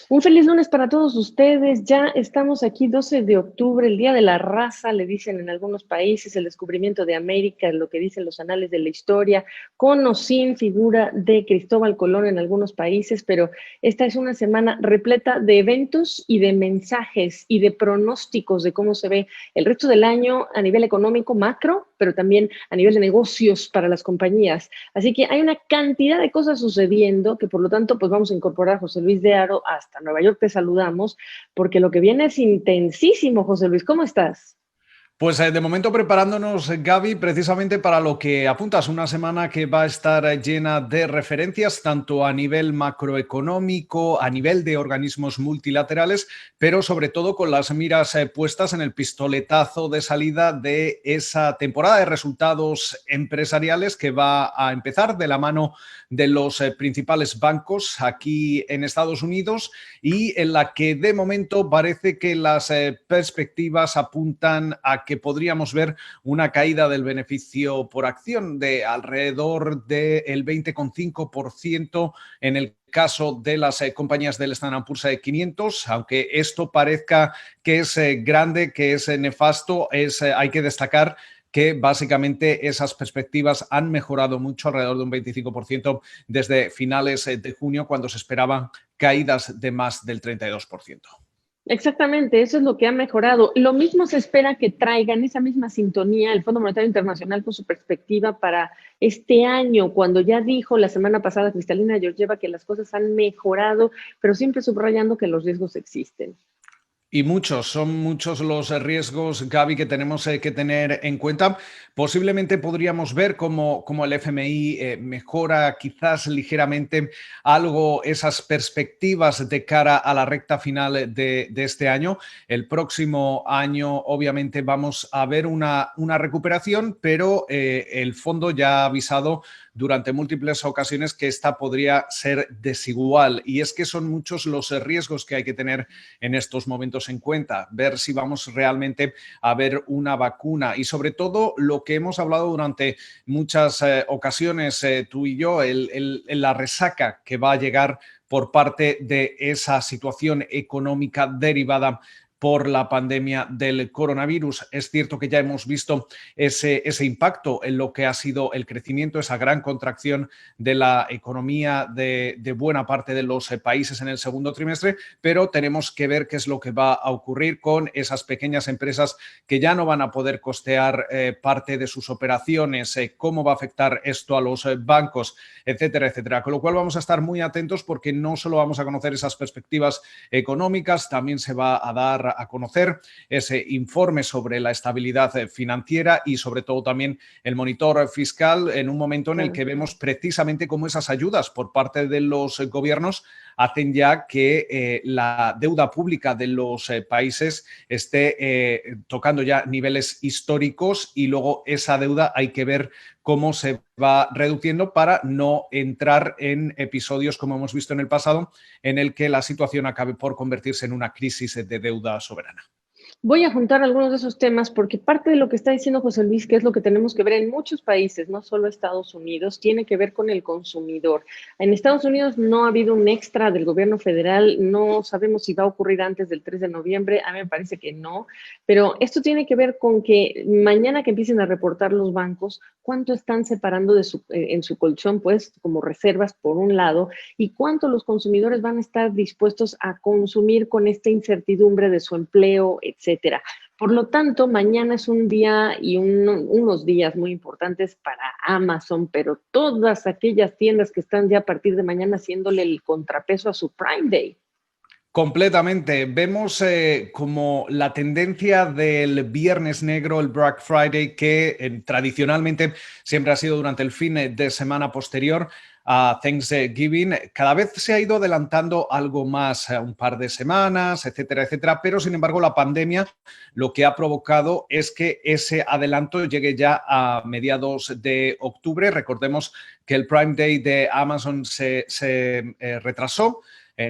Un feliz lunes para todos ustedes. Ya estamos aquí, 12 de octubre, el Día de la Raza, le dicen en algunos países, el descubrimiento de América, lo que dicen los anales de la historia, con o sin figura de Cristóbal Colón en algunos países, pero esta es una semana repleta de eventos y de mensajes y de pronósticos de cómo se ve el resto del año a nivel económico macro, pero también a nivel de negocios para las compañías. Así que hay una cantidad de cosas sucediendo que por lo tanto pues vamos a incorporar a José Luis de Aro hasta Nueva York. Te saludamos porque lo que viene es intensísimo. José Luis, ¿cómo estás? Pues de momento preparándonos, Gaby, precisamente para lo que apuntas, una semana que va a estar llena de referencias, tanto a nivel macroeconómico, a nivel de organismos multilaterales, pero sobre todo con las miras puestas en el pistoletazo de salida de esa temporada de resultados empresariales que va a empezar de la mano de los principales bancos aquí en Estados Unidos y en la que de momento parece que las perspectivas apuntan a que podríamos ver una caída del beneficio por acción de alrededor del 20,5% en el caso de las compañías del Standard & Poor's 500, aunque esto parezca que es grande, que es nefasto, hay que destacar que básicamente esas perspectivas han mejorado mucho, alrededor de un 25% desde finales de junio, cuando se esperaban caídas de más del 32%. Exactamente, eso es lo que ha mejorado. Lo mismo se espera que traigan esa misma sintonía el Fondo Monetario Internacional con su perspectiva para este año, cuando ya dijo la semana pasada Cristalina Georgieva que las cosas han mejorado, pero siempre subrayando que los riesgos existen. Y son muchos los riesgos, Gaby, que tenemos que tener en cuenta. Posiblemente podríamos ver cómo el FMI mejora quizás ligeramente algo esas perspectivas de cara a la recta final de este año. El próximo año, obviamente, vamos a ver una recuperación, pero el fondo ya ha avisado durante múltiples ocasiones que esta podría ser desigual. Y es que son muchos los riesgos que hay que tener en estos momentos en cuenta, ver si vamos realmente a ver una vacuna y sobre todo lo que hemos hablado durante muchas ocasiones tú y yo, la resaca que va a llegar por parte de esa situación económica derivada por la pandemia del coronavirus. Es cierto que ya hemos visto ese impacto en lo que ha sido el crecimiento, esa gran contracción de la economía de buena parte de los países en el segundo trimestre, pero tenemos que ver qué es lo que va a ocurrir con esas pequeñas empresas que ya no van a poder costear parte de sus operaciones, cómo va a afectar esto a los bancos, etcétera, etcétera. Con lo cual vamos a estar muy atentos porque no solo vamos a conocer esas perspectivas económicas, también se va a dar a conocer ese informe sobre la estabilidad financiera y sobre todo también el monitor fiscal en un momento en el Claro. que vemos precisamente cómo esas ayudas por parte de los gobiernos hacen ya que la deuda pública de los países esté tocando ya niveles históricos y luego esa deuda hay que ver cómo se va reduciendo para no entrar en episodios como hemos visto en el pasado en el que la situación acabe por convertirse en una crisis de deuda soberana. Voy a juntar algunos de esos temas porque parte de lo que está diciendo José Luis, que es lo que tenemos que ver en muchos países, no solo Estados Unidos, tiene que ver con el consumidor. En Estados Unidos no ha habido un extra del gobierno federal, no sabemos si va a ocurrir antes del 3 de noviembre, a mí me parece que no, pero esto tiene que ver con que mañana que empiecen a reportar los bancos, cuánto están separando en su colchón, pues como reservas por un lado, y cuánto los consumidores van a estar dispuestos a consumir con esta incertidumbre de su empleo, etcétera. Por lo tanto, mañana es un día y unos días muy importantes para Amazon, pero todas aquellas tiendas que están ya a partir de mañana haciéndole el contrapeso a su Prime Day. Completamente. Vemos como la tendencia del Viernes Negro, el Black Friday, que tradicionalmente siempre ha sido durante el fin de semana posterior a Thanksgiving. Cada vez se ha ido adelantando algo más, un par de semanas, etcétera, etcétera. Pero, sin embargo, la pandemia lo que ha provocado es que ese adelanto llegue ya a mediados de octubre. Recordemos que el Prime Day de Amazon se retrasó.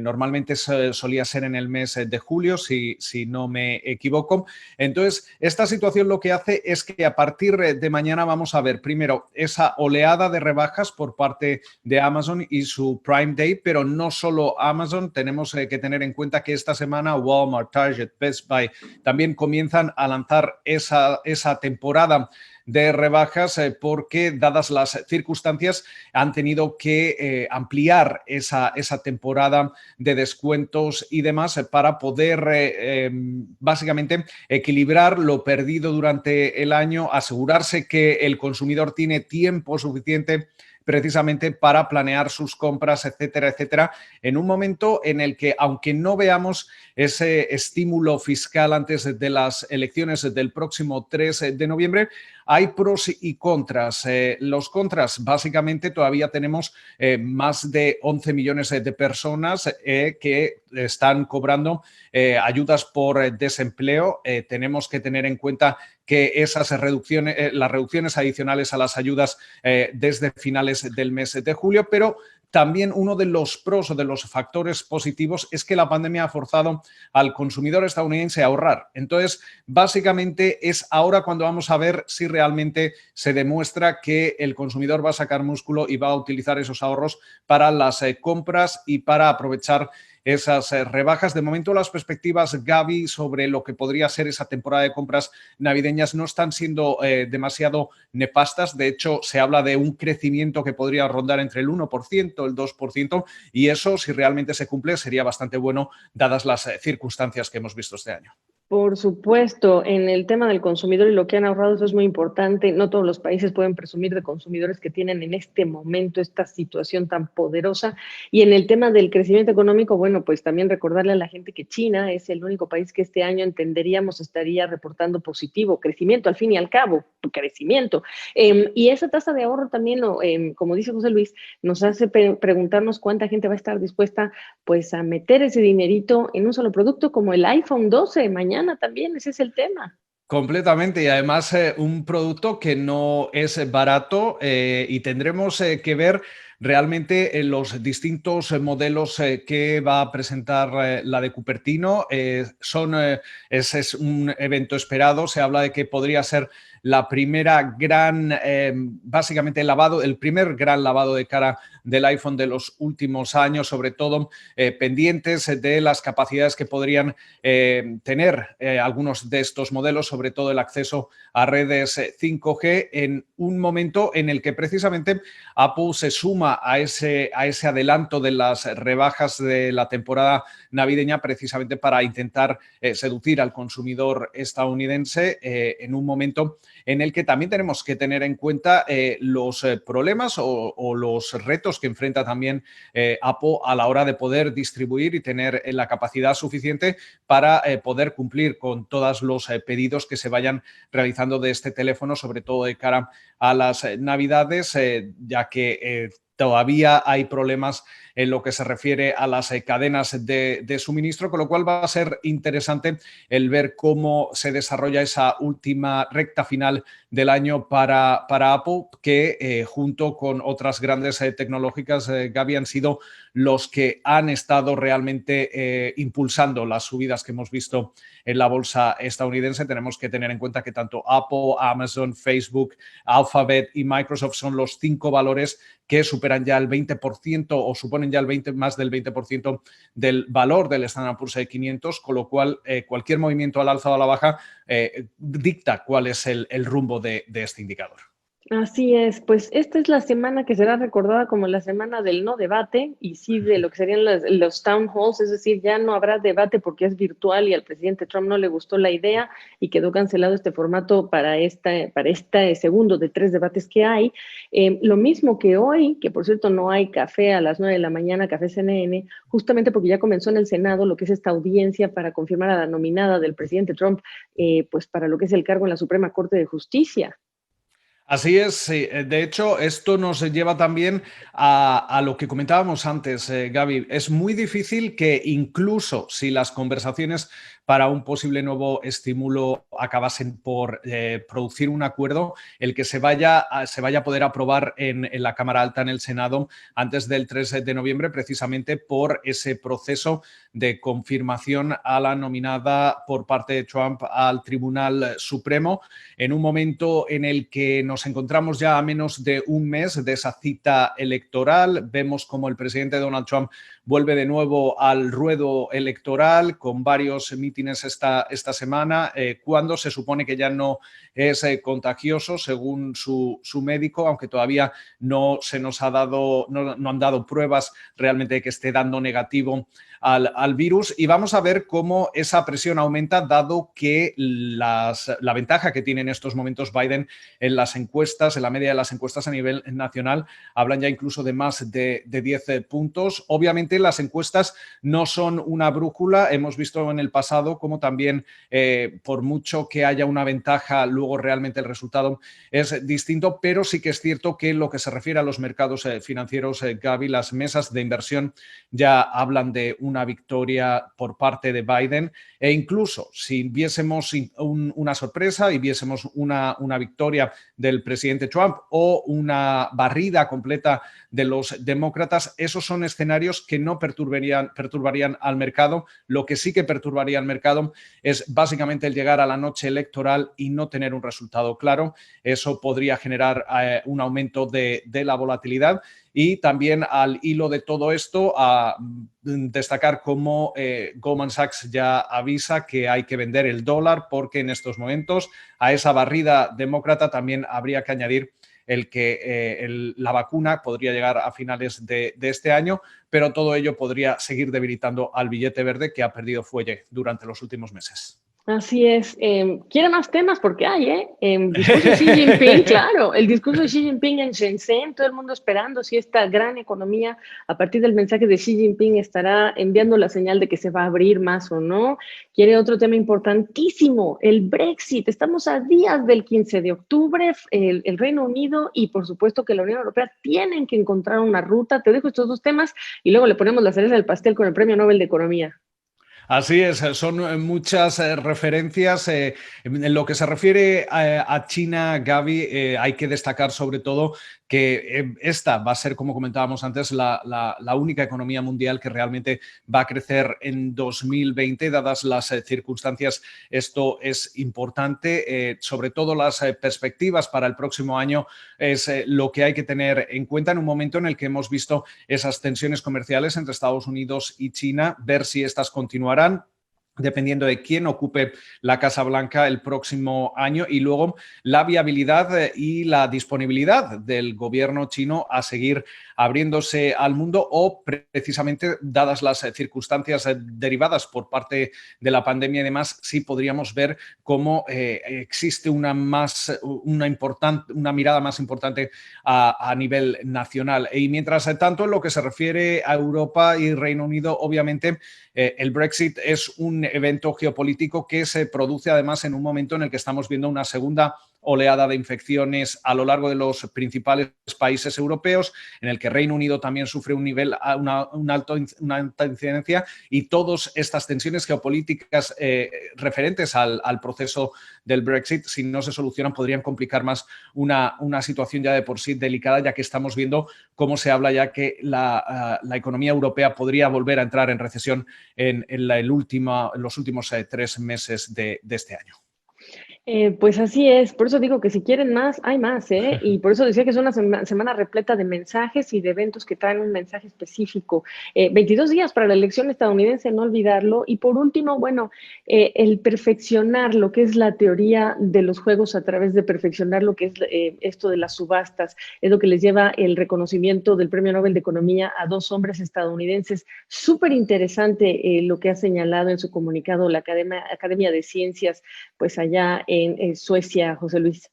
Normalmente solía ser en el mes de julio, si no me equivoco. Entonces, esta situación lo que hace es que a partir de mañana vamos a ver primero esa oleada de rebajas por parte de Amazon y su Prime Day, pero no solo Amazon. Tenemos que tener en cuenta que esta semana Walmart, Target, Best Buy también comienzan a lanzar esa temporada de rebajas porque, dadas las circunstancias, han tenido que ampliar esa temporada de descuentos y demás para poder básicamente equilibrar lo perdido durante el año, asegurarse que el consumidor tiene tiempo suficiente precisamente para planear sus compras, etcétera, etcétera, en un momento en el que, aunque no veamos ese estímulo fiscal antes de las elecciones del próximo 3 de noviembre, hay pros y contras. Los contras, básicamente, todavía tenemos más de 11 millones de personas que están cobrando ayudas por desempleo. Tenemos que tener en cuenta que esas reducciones, las reducciones adicionales a las ayudas desde finales del mes de julio, pero también uno de los pros o de los factores positivos es que la pandemia ha forzado al consumidor estadounidense a ahorrar. Entonces, básicamente es ahora cuando vamos a ver si realmente se demuestra que el consumidor va a sacar músculo y va a utilizar esos ahorros para las compras y para aprovechar esas rebajas. De momento, las perspectivas, Gaby, sobre lo que podría ser esa temporada de compras navideñas no están siendo demasiado nefastas. De hecho, se habla de un crecimiento que podría rondar entre el 1%, el 2%, y eso, si realmente se cumple, sería bastante bueno, dadas las circunstancias que hemos visto este año. Por supuesto, en el tema del consumidor y lo que han ahorrado, eso es muy importante. No todos los países pueden presumir de consumidores que tienen en este momento esta situación tan poderosa. Y en el tema del crecimiento económico, bueno, pues también recordarle a la gente que China es el único país que este año entenderíamos estaría reportando positivo crecimiento, al fin y al cabo, crecimiento. Y esa tasa de ahorro también, como dice José Luis, nos hace preguntarnos cuánta gente va a estar dispuesta pues a meter ese dinerito en un solo producto como el iPhone 12 mañana también, ese es el tema. Completamente, y además un producto que no es barato y tendremos que ver realmente los distintos modelos que va a presentar la de Cupertino. Ese es un evento esperado, se habla de que podría ser la primera gran, básicamente el primer gran lavado de cara del iPhone de los últimos años, sobre todo pendientes de las capacidades que podrían tener algunos de estos modelos, sobre todo el acceso a redes 5G, en un momento en el que precisamente Apple se suma a ese adelanto de las rebajas de la temporada navideña, precisamente para intentar seducir al consumidor estadounidense en un momento en el que también tenemos que tener en cuenta los problemas o los retos que enfrenta también Apple a la hora de poder distribuir y tener la capacidad suficiente para poder cumplir con todos los pedidos que se vayan realizando de este teléfono, sobre todo de cara a las Navidades, ya que todavía hay problemas en lo que se refiere a las cadenas de suministro, con lo cual va a ser interesante el ver cómo se desarrolla esa última recta final del año para Apple, que junto con otras grandes tecnológicas, Gaby, han sido los que han estado realmente impulsando las subidas que hemos visto en la bolsa estadounidense. Tenemos que tener en cuenta que tanto Apple, Amazon, Facebook, Alphabet y Microsoft son los 5 valores que superan ya el 20% o suponen ya más del 20% del valor del Standard & Poor's 500, con lo cual cualquier movimiento al alza o a la baja dicta cuál es el rumbo de este indicador. Así es, pues esta es la semana que será recordada como la semana del no debate y sí de lo que serían los town halls, es decir, ya no habrá debate porque es virtual y al presidente Trump no le gustó la idea y quedó cancelado este formato para este segundo de 3 debates que hay. Lo mismo que hoy, que por cierto no hay café a las 9 de la mañana, café CNN, justamente porque ya comenzó en el Senado lo que es esta audiencia para confirmar a la nominada del presidente Trump, pues para lo que es el cargo en la Suprema Corte de Justicia. Así es, sí. De hecho, esto nos lleva también a lo que comentábamos antes, Gaby. Es muy difícil que incluso si las conversaciones para un posible nuevo estímulo acabasen por producir un acuerdo, el que se vaya a poder aprobar en la Cámara Alta, en el Senado, antes del 3 de noviembre, precisamente por ese proceso de confirmación a la nominada por parte de Trump al Tribunal Supremo, en un momento en el que nos encontramos ya a menos de un mes de esa cita electoral. Vemos como el presidente Donald Trump vuelve de nuevo al ruedo electoral con varios mítines esta semana, cuando se supone que ya no es contagioso, según su médico, aunque todavía no se nos ha dado, no han dado pruebas realmente de que esté dando negativo al virus. Y vamos a ver cómo esa presión aumenta, dado que la ventaja que tiene en estos momentos Biden en las encuestas, en la media de las encuestas a nivel nacional, hablan ya incluso de más de 10 puntos. Obviamente las encuestas no son una brújula. Hemos visto en el pasado cómo también, por mucho que haya una ventaja, luego realmente el resultado es distinto, pero sí que es cierto que en lo que se refiere a los mercados financieros, Gaby, las mesas de inversión ya hablan de una victoria por parte de Biden, e incluso si viésemos una sorpresa y viésemos una victoria del presidente Trump o una barrida completa de los demócratas, esos son escenarios que no perturbarían al mercado. Lo que sí que perturbaría al mercado es básicamente el llegar a la noche electoral y no tener un resultado claro. Eso podría generar un aumento de la volatilidad. Y también, al hilo de todo esto, a destacar cómo Goldman Sachs ya avisa que hay que vender el dólar, porque en estos momentos a esa barrida demócrata también habría que añadir el que la vacuna podría llegar a finales de este año, pero todo ello podría seguir debilitando al billete verde, que ha perdido fuelle durante los últimos meses. Así es. ¿Quiere más temas? Porque hay, ¿eh? Discurso de Xi Jinping, claro, el discurso de Xi Jinping en Shenzhen, todo el mundo esperando si esta gran economía, a partir del mensaje de Xi Jinping, estará enviando la señal de que se va a abrir más o no. Quiere otro tema importantísimo, el Brexit. Estamos a días del 15 de octubre, el Reino Unido y, por supuesto, que la Unión Europea tienen que encontrar una ruta. Te dejo estos dos temas y luego le ponemos la cereza del pastel con el Premio Nobel de Economía. Así es, son muchas referencias. En lo que se refiere a China, Gaby, hay que destacar sobre todo que esta va a ser, como comentábamos antes, la única economía mundial que realmente va a crecer en 2020, dadas las circunstancias. Esto es importante, sobre todo las perspectivas para el próximo año es lo que hay que tener en cuenta en un momento en el que hemos visto esas tensiones comerciales entre Estados Unidos y China, ver si estas continuarán, dependiendo de quién ocupe la Casa Blanca el próximo año, y luego la viabilidad y la disponibilidad del gobierno chino a seguir abriéndose al mundo, o precisamente, dadas las circunstancias derivadas por parte de la pandemia y demás, sí podríamos ver cómo existe una mirada más importante a nivel nacional. Y mientras tanto, en lo que se refiere a Europa y Reino Unido, obviamente el Brexit es un evento geopolítico que se produce además en un momento en el que estamos viendo una segunda oleada de infecciones a lo largo de los principales países europeos, en el que Reino Unido también sufre una alta incidencia, y todas estas tensiones geopolíticas referentes al proceso del Brexit, si no se solucionan, podrían complicar más una situación ya de por sí delicada, ya que estamos viendo cómo se habla ya que la economía europea podría volver a entrar en recesión en los últimos 3 meses de este año. Pues así es, por eso digo que si quieren más, hay más, ¿eh? Y por eso decía que es una semana repleta de mensajes y de eventos que traen un mensaje específico. 22 días para la elección estadounidense, no olvidarlo. Y por último, bueno, el perfeccionar lo que es la teoría de los juegos a través de perfeccionar lo que es esto de las subastas, es lo que les lleva el reconocimiento del Premio Nobel de Economía a 2 hombres estadounidenses. Súper interesante lo que ha señalado en su comunicado la Academia de Ciencias, pues allá en Suecia, José Luis.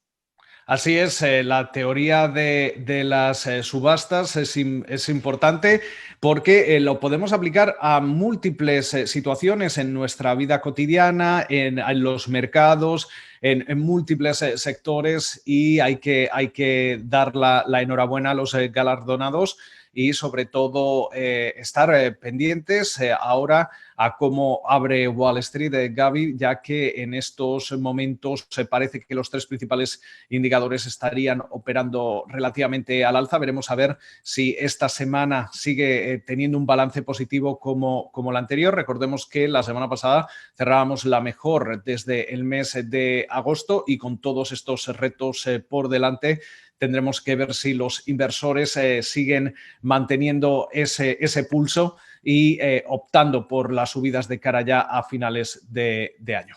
Así es, la teoría de las subastas es importante, porque lo podemos aplicar a múltiples situaciones en nuestra vida cotidiana, en los mercados, en múltiples sectores, y hay que dar la enhorabuena a los galardonados. y sobre todo estar pendientes ahora a cómo abre Wall Street, Gaby, ya que en estos momentos parece que los tres principales indicadores estarían operando relativamente al alza. Veremos a ver si esta semana sigue teniendo un balance positivo como la anterior. Recordemos que la semana pasada cerrábamos la mejor desde el mes de agosto y con todos estos retos por delante tendremos que ver si los inversores siguen manteniendo ese pulso y optando por las subidas de cara ya a finales de año.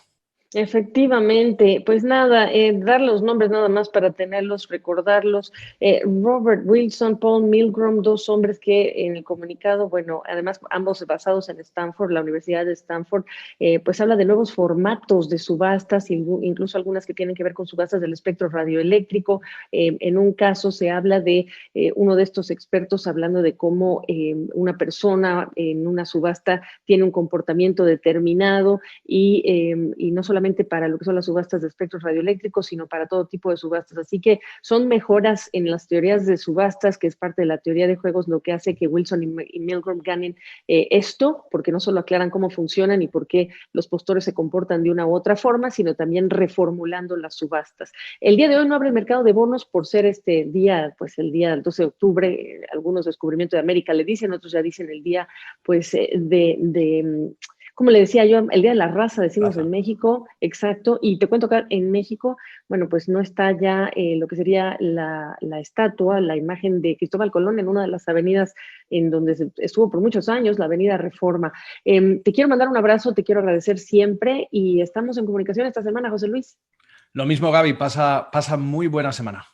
Efectivamente, pues nada, dar los nombres nada más para tenerlos, recordarlos. Robert Wilson, Paul Milgrom, dos hombres que en el comunicado, bueno, además ambos basados en Stanford, la Universidad de Stanford, pues habla de nuevos formatos de subastas, incluso algunas que tienen que ver con subastas del espectro radioeléctrico. En un caso se habla de uno de estos expertos hablando de cómo una persona en una subasta tiene un comportamiento determinado y no solamente para lo que son las subastas de espectros radioeléctricos, sino para todo tipo de subastas. Así que son mejoras en las teorías de subastas, que es parte de la teoría de juegos, lo que hace que Wilson y Milgrom ganen esto, porque no solo aclaran cómo funcionan y por qué los postores se comportan de una u otra forma, sino también reformulando las subastas. El día de hoy no abre el mercado de bonos por ser este día, pues el día del 12 de octubre, algunos descubrimientos de América le dicen, otros ya dicen el día, pues como le decía yo, el Día de la Raza, decimos en México, exacto, y te cuento que en México, bueno, pues no está ya lo que sería la estatua, la imagen de Cristóbal Colón en una de las avenidas en donde estuvo por muchos años, la Avenida Reforma. Te quiero mandar un abrazo, te quiero agradecer siempre y estamos en comunicación esta semana, José Luis. Lo mismo, Gaby, pasa muy buena semana.